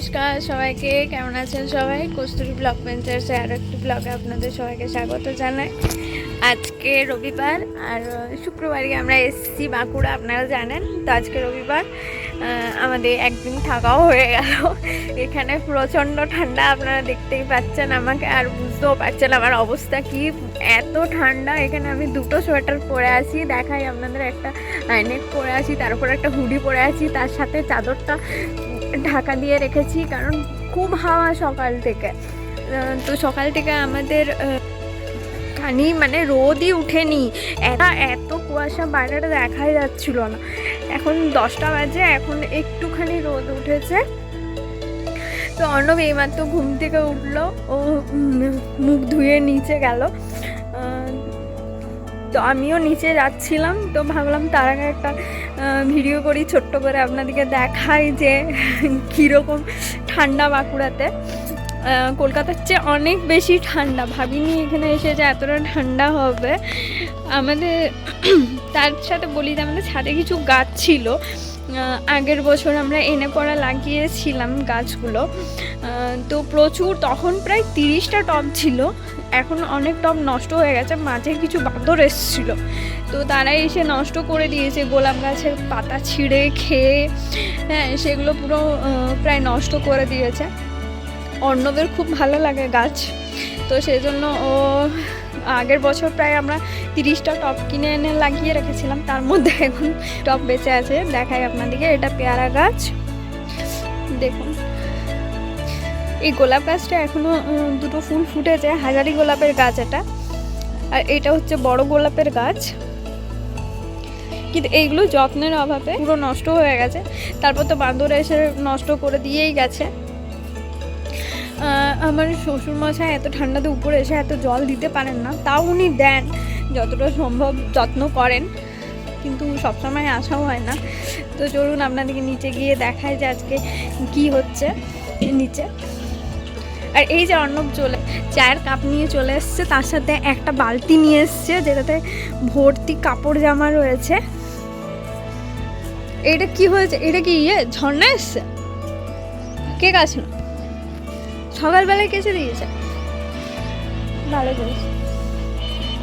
নমস্কার সবাইকে, কেমন আছেন সবাই? কস্তুরী ব্লগ ভেঞ্চার্সে আরও একটি ব্লগে আপনাদের সবাইকে স্বাগত জানাই। আজকে রবিবার আর শুক্রবারই আমরা এসেছি বাঁকুড়া, আপনারা জানেন। তো আজকে রবিবার আমাদের একদিন থাকাও হয়ে গেল। এখানে প্রচণ্ড ঠান্ডা, আপনারা দেখতেই পাচ্ছেন আমাকে, আর বুঝতেও পারছেন আমার অবস্থা কি। এত ঠান্ডা এখানে, আমি দুটো সোয়েটার পরে আছি, দেখাই আপনাদের। একটা নেক পরে আছি, তার উপর একটা হুডি পরে আছি, তার সাথে চাদরটা ঢাকা দিয়ে রেখেছি, কারণ খুব হাওয়া সকাল থেকে। তো সকাল থেকে আমাদের খানি মানে রোদই উঠেনি, এত কুয়াশা, বাইরেটা দেখাই যাচ্ছিল না। এখন 10টা বাজে, এখন একটুখানি রোদ উঠেছে। তো অর্ণব এইমাত্র ঘুম থেকে উঠলো, ও মুখ ধুয়ে নিচে গেল। তো আমিও নিচে যাচ্ছিলাম, তো ভাবলাম তার আগে একটা ভিডিও করি, ছোট্ট করে আপনাদেরকে দেখাই যে কীরকম ঠান্ডা বাঁকুড়াতে। কলকাতার চেয়ে অনেক বেশি ঠান্ডা, ভাবিনি এখানে এসে যে এতটা ঠান্ডা হবে আমাদের। তার সাথে বলি যে আমাদের ছাদে কিছু গাছ ছিল, আগের বছর আমরা এনে পড়া লাগিয়েছিলাম গাছগুলো। তো প্রচুর, তখন প্রায় 30টা টব ছিল, এখন অনেক টব নষ্ট হয়ে গেছে। মাঝে কিছু বাঁদর এসেছিল, তো তারা এসে নষ্ট করে দিয়েছে। গোলাপ গাছের পাতা ছিঁড়ে খেয়ে, হ্যাঁ, সেগুলো পুরো প্রায় নষ্ট করে দিয়েছে। অর্ণবের খুব ভালো লাগে গাছ, তো সেই জন্য ও আগের বছর প্রায় আমরা 30টা টব কিনে এনে লাগিয়ে রেখেছিলাম, তার মধ্যে এখন টব বেঁচে আছে। দেখাই আপনাদেরকে, এটা পেয়ারা গাছ, দেখুন। এই গোলাপ গাছটা এখনো দুটো ফুল ফুটেছে, হাজারি গোলাপের গাছ এটা। আর এটা হচ্ছে বড় গোলাপের গাছ, কিন্তু এইগুলো যত্নের অভাবে পুরো নষ্ট হয়ে গেছে। তারপর তো বাঁদর এসে নষ্ট করে দিয়েই গেছে। আমার শ্বশুরমশাই এত ঠান্ডাতে উপরে এসে এত জল দিতে পারেন না, তাও উনি দেন, যতটা সম্ভব যত্ন করেন, কিন্তু সবসময় আসাও হয় না। তো চলুন আপনাদেরকে নিচে গিয়ে দেখায় যে আজকে কি হচ্ছে নিচে। আর এই যে অর্ণব চায়ের কাপ নিয়ে চলে এসছে, তার সাথে একটা বালতি নিয়ে এসছে যেটাতে ভর্তি কাপড় জামা রয়েছে। এটা কি হয়েছে? এটা কি ঝর্ণা এসছে? কে গাছ না সকালবেলায় কেচে দিয়েছে, ভালো করেছে।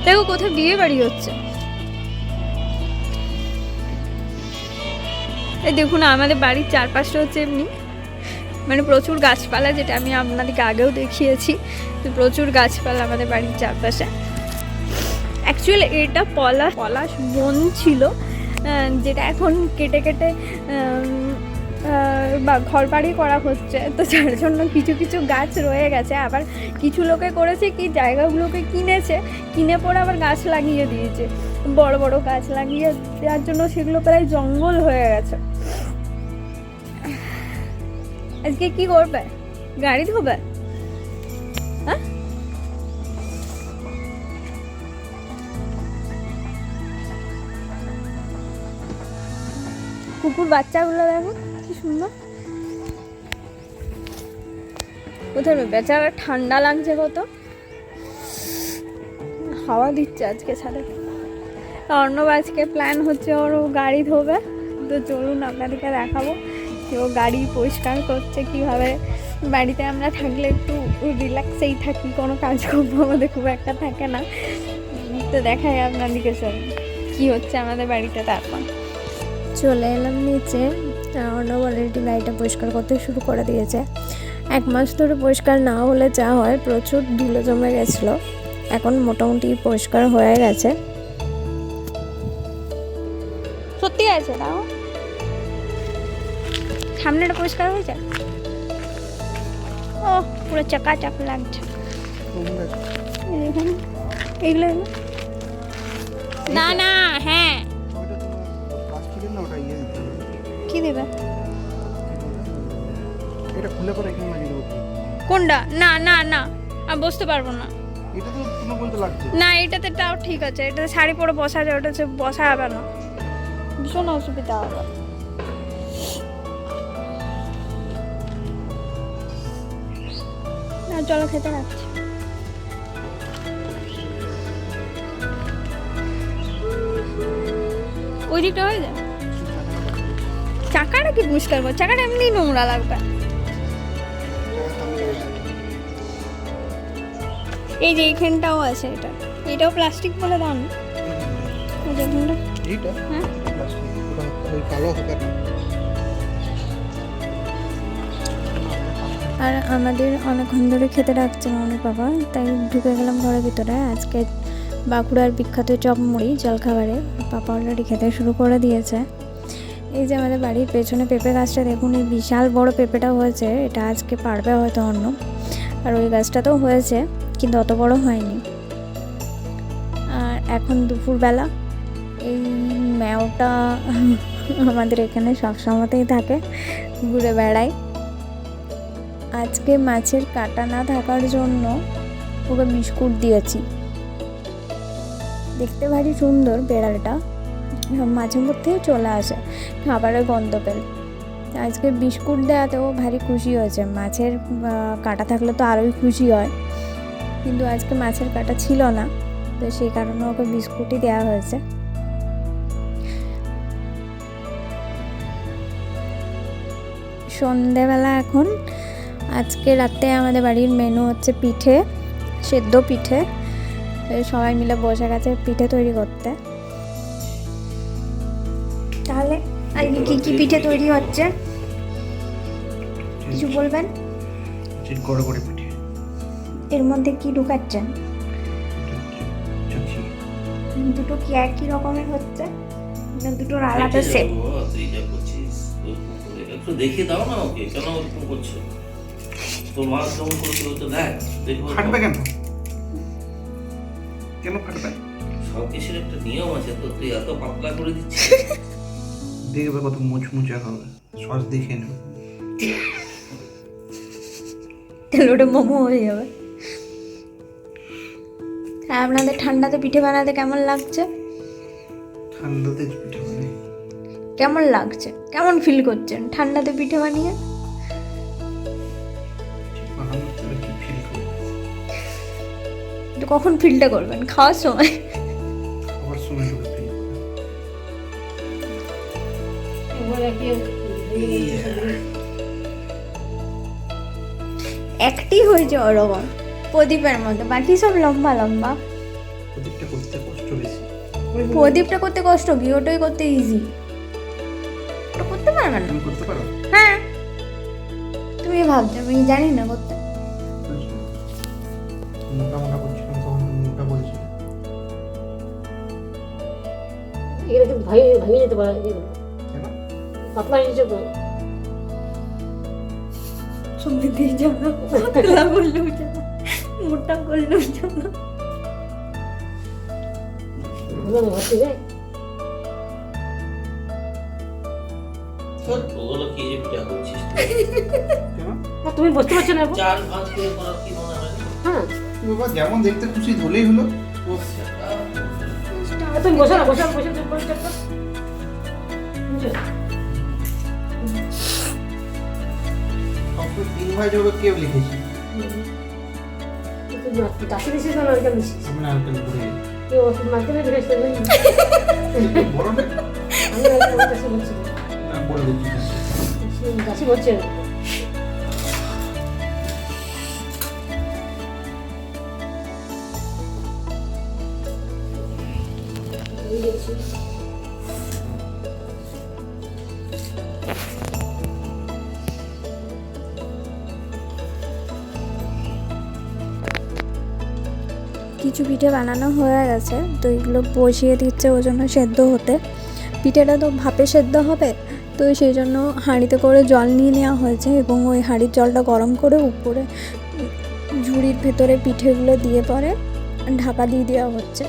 দেখো কোথায় বিয়ে বাড়ি হচ্ছে। এই দেখুন, আমাদের বাড়ির চারপাশটা হচ্ছে এমনি, মানে প্রচুর গাছপালা, যেটা আমি আপনাদেরকে আগেও দেখিয়েছি। তো প্রচুর গাছপালা আমাদের বাড়ির চারপাশে। অ্যাকচুয়ালি এটা পলাশ বন ছিল, যেটা এখন কেটে কেটে বা ঘর বাড়ি করা হচ্ছে। তো যার জন্য কিছু কিছু গাছ রয়ে গেছে। আবার কিছু লোকে করেছে কি, জায়গাগুলোকে কিনে পরে আবার গাছ লাগিয়ে দিয়েছে, বড় বড় গাছ লাগিয়ে দেওয়ার জন্য সেগুলো প্রায় জঙ্গল হয়ে গেছে। আজকে কি করবে? গাড়ি ধোবে? হ্যাঁ, কুকুর বাচ্চাগুলো দেখো কি সুন্দর। কোথায় বেচারা, ঠান্ডা লাগছে কত, হাওয়া দিচ্ছে আজকে ছাদে। অর্ণব আজকে প্ল্যান হচ্ছে ওর গাড়ি ধোবে। তো চলুন আপনাদেরকে দেখাবো যে ও গাড়ি পরিষ্কার করছে কীভাবে। বাড়িতে আমরা থাকলে একটু রিল্যাক্সেই থাকি, কোনো কাজকর্ম আমাদের খুব একটা থাকে না। তো দেখাই আপনাদেরকে চলুন কী হচ্ছে আমাদের বাড়িতে। তারপর চলে এলাম নিচে। অর্ণব অলরেডি গাড়িটা পরিষ্কার করতে শুরু করে দিয়েছে। 1 মাস ধরে পরিষ্কার না হলে যা হয়, প্রচুর ধুলো জমে গেছিলো, এখন মোটামুটি পরিষ্কার হয়ে গেছে। সত্যি আছে না, সামনেটা পরিষ্কার হয়েছে। ও পুরো চাকাচাক লাগছে। এগুলো না না, হ্যাঁ কি দেবে? এটা খুলে পরে এখানে লাগিয়ে দেবো। কোনটা? না না না, আমি বসতে পারবো না। এটা তো কোনো বলতে লাগছে না, এটাতে তাও ঠিক আছে, এটাতে শাড়ি পরে বসা যায়, ওটা বসা হবে না, ভীষণ অসুবিধা হবে। না, চলো খেতে রাখছি। ওই দিকটা হয়ে যায়। চাকাটা কি পরিষ্কার কর, চাকাটা এমনি নোংরা লাগবে। এই যে এইখানটাও আছে, এটাও প্লাস্টিক বলে দাম। ওই যে এখানটা, এইটা হ্যাঁ প্লাস্টিক, ওটা ওই কালো হবে না। আর আমাদের অনেকক্ষণ ধরে খেতে ডাকছে মামনির বাবা, তাই ঢুকে গেলাম ঘরের ভিতরে। আজকে বাঁকুড়ার বিখ্যাত চপ মুড়ি জলখাবারে পাপা অলরেডি খেতে শুরু করে দিয়েছে। এই যে আমাদের বাড়ির পেছনে পেঁপে গাছটা দেখুন, এই বিশাল বড় পেঁপেটা হয়েছে, এটা আজকে পারবে হয়তো অন্য। আর ওই গাছটাতেও হয়েছে কিন্তু অত বড় হয়নি। আর এখন দুপুরবেলা এই ম্যাওটা আমাদের এখানে সবসময়তেই থাকে, ঘুরে বেড়ায়। আজকে মাছের কাঁটা না থাকার জন্য ওকে বিস্কুট দিয়েছি। দেখতে ভারী সুন্দর বেড়ালটা, মাঝে মধ্যেই চলে আসে খাবারের গন্ধ পেলে। আজকে বিস্কুট দেওয়াতেও ভারী খুশি হয়েছে। মাছের কাঁটা থাকলে তো আরোই খুশি হয়, কিন্তু আজকে মাছের কাঁটা ছিল না, তো সেই কারণে ওকে বিস্কুটই দেওয়া হয়েছে। সন্ধেবেলা এখন আজকে রাতে আমাদের বাড়ির মেনু হচ্ছে পিঠে, সেদ্ধ পিঠে। সবাই মিলে বসে গেছে পিঠে তৈরি করতে। তাহলে আজকে কি কি পিঠে তৈরি হচ্ছে কিছু বলবেন? গড়ে গড়ে পিঠে, এর মধ্যে কি ঢুকাচ্ছেন? চুচি। দুটো কি একই রকমের হচ্ছে না দুটোর আলাদা শেপ? একটু দেখে দাও না ওকে, কেন ওরকম করছো? তোর মা কেমন করছিল তো দেখ, দেখো ফাটবে কেন? কেন ফাটবে? সব কিছুর একটা নিয়ম আছে, তো তুই এত পাতলা করে দিচ্ছিস। দেখবে কত মুচমুচে হবে, সস দেখে নেবে। তাহলে ওটা মোমো হয়ে যাবে। হ্যাঁ, আপনাদের ঠান্ডাতে পিঠে বানাতে কেমন লাগছে? ঠান্ডাতে পিঠে বানাই। কেমন লাগছে, কেমন ফিল করছেন ঠান্ডাতে পিঠে বানিয়ে? বানানোর পরে কি ফিল করবো? তো কখন ফিলটা করবেন? খাওয়ার সময়? খাবার সময় হবে ফিল করবো। একটি হয়েছে ওরকম প্রদীপের মতো, বাকি সব লম্বা লম্বা। প্রদীপটা করতে কষ্ট বেশি। প্রদীপটা করতে কষ্ট কি, ওটাই করতে ইজি। ওটা করতে পারবেন না? তুমি করতে পারো? হ্যাঁ, তুমি ভাবছো আমি জানি না করতে। মোটা মোটা করছিলাম তখন মোটা বলছি। এগুলো তো ভাঙে যেতে পারে, যেগুলো কেন? পাতলা হয়ে যেত। সমৃদ্ধি জানা, পাতলা করলেও জানা, মোটা করলেও জানা। ভর্তি রে ওগুলো কি যে পিঠা করছিস তুই? কেন? তুমি বুঝতে পারছো না? চাল ভাত করে করার কি মনে হয়? হ্যাঁ, বাবা যেমন দেখতে খুশি ধরলেই হলো। তুমি বসে না, বসে বসে চুপ করে চেক কর। বুঝছো? সবসময় তিন ভাই যোগে কেউ লিখেছি। চাষি দিছিস না নারকেল দিছিস? আমি নারকেল ঘুরে কেউ ওষুধ নারকেলের দিছিস না? বড় না? আমি নারকেল চাষি বলছি, না বলে দিচ্ছি। চাষি বলছে। কিছু পিঠে বানানো হয়ে গেছে, তো এগুলো বসিয়ে দিচ্ছে ওই জন্য সেদ্ধ হতে। পিঠেটা তো ভাপে সেদ্ধ হবে, তো সেই জন্য হাঁড়িতে করে জল নিয়ে নেওয়া হয়েছে এবং ওই হাঁড়ির জলটা গরম করে উপরে ঝুড়ির ভেতরে পিঠেগুলো দিয়ে পরে ঢাকা দিয়ে দেওয়া হচ্ছে।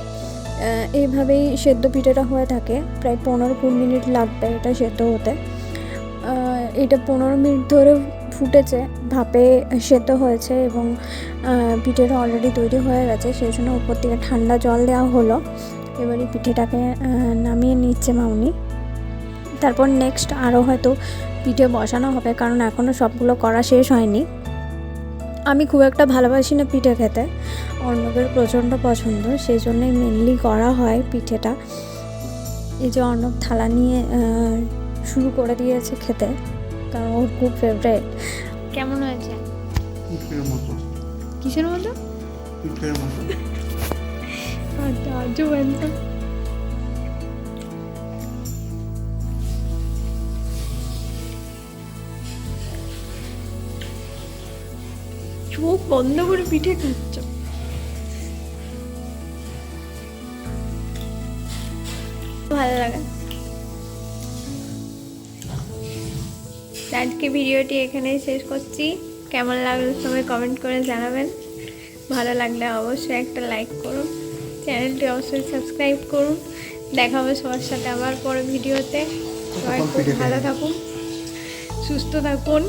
এইভাবেই সেদ্ধ পিঠেটা হয়ে থাকে। প্রায় 15-20 মিনিট লাগবে এটা সেদ্ধ হতে। এটা 15 মিনিট ধরে ফুটেছে, ভাপে সেদ্ধ হয়েছে এবং পিঠেটা অলরেডি তৈরি হয়ে গেছে, সেই জন্য উপর থেকে ঠান্ডা জল দেওয়া হলো। এবারে পিঠেটাকে নামিয়ে নিচ্ছে মামনি। তারপর নেক্সট আরও হয়তো পিঠে বসানো হবে, কারণ এখনও সবগুলো করা শেষ হয়নি। আমি খুব একটা ভালোবাসি না পিঠে খেতে, অর্ণবের প্রচণ্ড পছন্দ, সেই জন্যই মেনলি করা হয় পিঠেটা। এই যে অর্ণব থালা নিয়ে শুরু করে দিয়েছে খেতে, কারণ ওর খুব ফেভারিট। কেমন হয়েছে? কুকুরের মতো। কিসের মতো? পিঠের মতো। আচ্ছা আজও বানটা চোখ বন্ধ করে পিঠে খাচ্ছ। ভালো লাগে। আজকে ভিডিওটি এখানেই শেষ করছি। কেমন লাগলো সবাই কমেন্ট করে জানাবেন। ভালো লাগলে অবশ্যই একটা লাইক করুন, চ্যানেলটি অবশ্যই সাবস্ক্রাইব করুন। দেখা হবে সবার সাথে আবার পরে ভিডিওতে। সবাই খুব ভালো থাকুন, সুস্থ থাকুন,